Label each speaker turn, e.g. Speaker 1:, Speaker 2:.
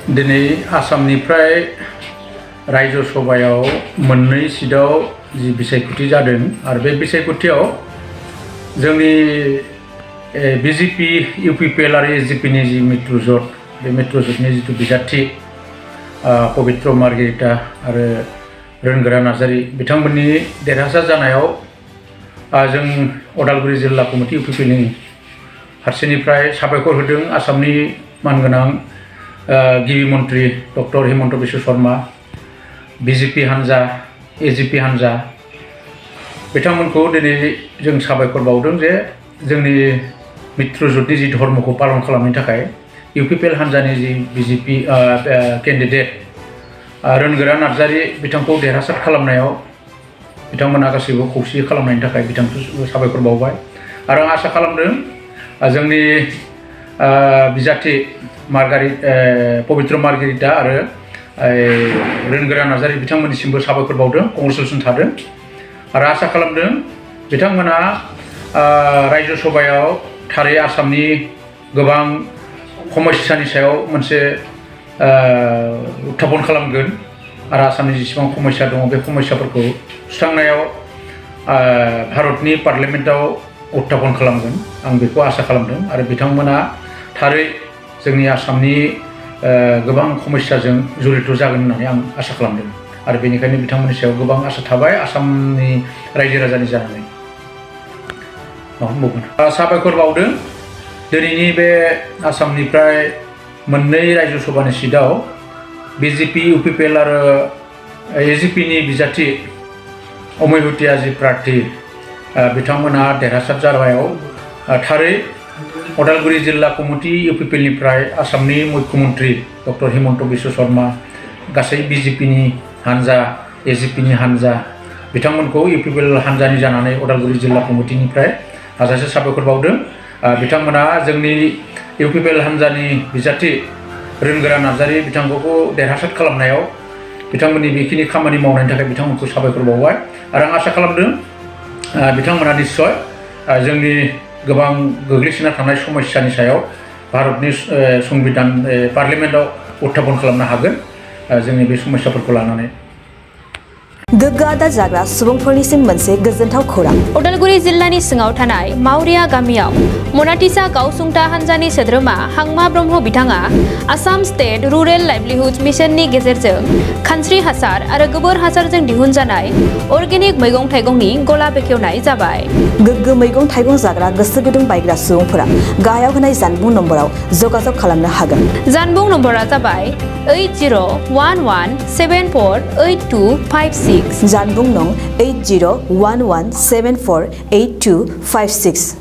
Speaker 1: दिनै आसामनिफ्राय रायजो सभायाव मोननै सिटआव जि बिसायख'थि जादों आरो बे बिसायख'थियाव जोंनि बिजेपि इउपिपिएल आरो एसडिपिनि जि मित्रजोट बे मित्रजोटनि जिथु बिजाथि पबित्र मार्गेरिटा आरो रोनगोरा नार्जारी बिथांमोननि देरहासार जानायाव जों उदालगुरि जिल्ला कमिटि इउपिपिएलनि फारसेनिफ्राय साबायखर होदों आसामनि मानगोनां गिबि मन्त्रि डक्टर हिमन्त बिश्व शर्मा बिजेपि हान्जा एजिपि हान्जा बिथांमोनखौ दिनै जों साबायखर बावदों जे जोंनि मित्रजोटनि जि धर्मखौ पालन खालामनो थाखाय इउपिपिएल हान्जानि जि बिजेपि केन्डिडेट रोनगोरा नार्जारी बिथांखौ देरहासार खालामनायाव बिथांमोना गासैबो खौसे खालामनायनि थाखाय बिथांखौ साबायखर बावबाय आरो आं आसा खालामदों जोंनि बिजाथि पबित्र मार्गेरिटा आरो रोनगोरा नार्जारी बिथांमोननिसिमबो साबायखर बावदों कंग्रेचुलेसन थादों आरो आसा खालामदों बिथांमोना रायजो सभायाव थारै आसामनि गोबां समस्यानि सायाव मोनसे उत्थापन खालामगोन आरो आसामनि जेसेबां समस्या दङ बे समस्याफोरखौ सुस्रांनायाव भारतनि पार्लियामेन्टआव उत्थापन खालामगोन आं बेखौ आसा खालामदों आरो बिथांमोना थारै जोंनि आसामनि गोबां समस्याजों जड़ित जागोन होननानै आं आसा खालामदों आरो बेनिखायनो बिथांमोननि सायाव गोबां आसा थाबाय आसामनि रायजो राजानि जानानै साबायखर बावदों दिनैनि बे आसामनिफ्राय मोननै रायजो सभानि सिटआव बिजेपि इउपिपिएल आरो एजिपिनि बिजाथि अमयहुतिया जि प्रार्थी बिथांमोना देरहासार जानायाव थारै उदालगुरि जिल्ला कमिटि इउपिपिएलनिफ्राय आसामनि मुख्यमन्त्रि डक्टर हिमन्त बिश्व शर्मा गासै बिजेपिनि हान्जा एजिपिनि हान्जा बिथांमोनखौ इउपिपिएल हान्जानि जानानै उदालगुरि जिल्ला कमिटिनिफ्राय हाजासे साबायखर बावदों बिथांमोना जोंनि इउपिपिएल हान्जानि बिजाथि रोनगोरा नार्जारी बिथांखौ देरहासार खालामनायाव बिथांमोननि बेखिनि खामानि मावनायनि थाखाय बिथांमोनखौ साबायखर बावबाय आरो आं आसा खालामदों बिथांमोना निस्सय जोंनि गोबां गोग्लैसोना थानाय समस्यानि सायाव भारतनि संबिधान पार्लियामेन्टआव उत्थापन खालामनो हागोन जोंनि बे समस्याफोरखौ लानानै
Speaker 2: गोग्गादा जाग्रा सुबुंफोरनिसिम मोनसे गोजोनथाव खौरां
Speaker 3: उदालगुरि जिल्लानि सिङाव थानाय मावरिया गामियाव मनाटिसा गावसुंथा हान्जानि सोद्रोमा हांमा ब्रह्म बिथाङा आसाम स्टेट रुरेल लाइभलिहुड मिशननि गेजेरजों खानस्रि हासार आरो गोबोर हासारजों दिहुनजानाय अर्गेनिक मैगं थाइगंनि गला बेखेवनाय जाबाय
Speaker 2: गोग्गो मैगं थाइगं जाग्रा गोसो गुदुं बायग्रा सुबुंफोरा गाहायाव होनाय जानबुं नम्बराव जगाजग खालामनो हागोन
Speaker 3: जानबुं नम्बरा जाबाय 8011748256
Speaker 2: जानबुं नं 8011748256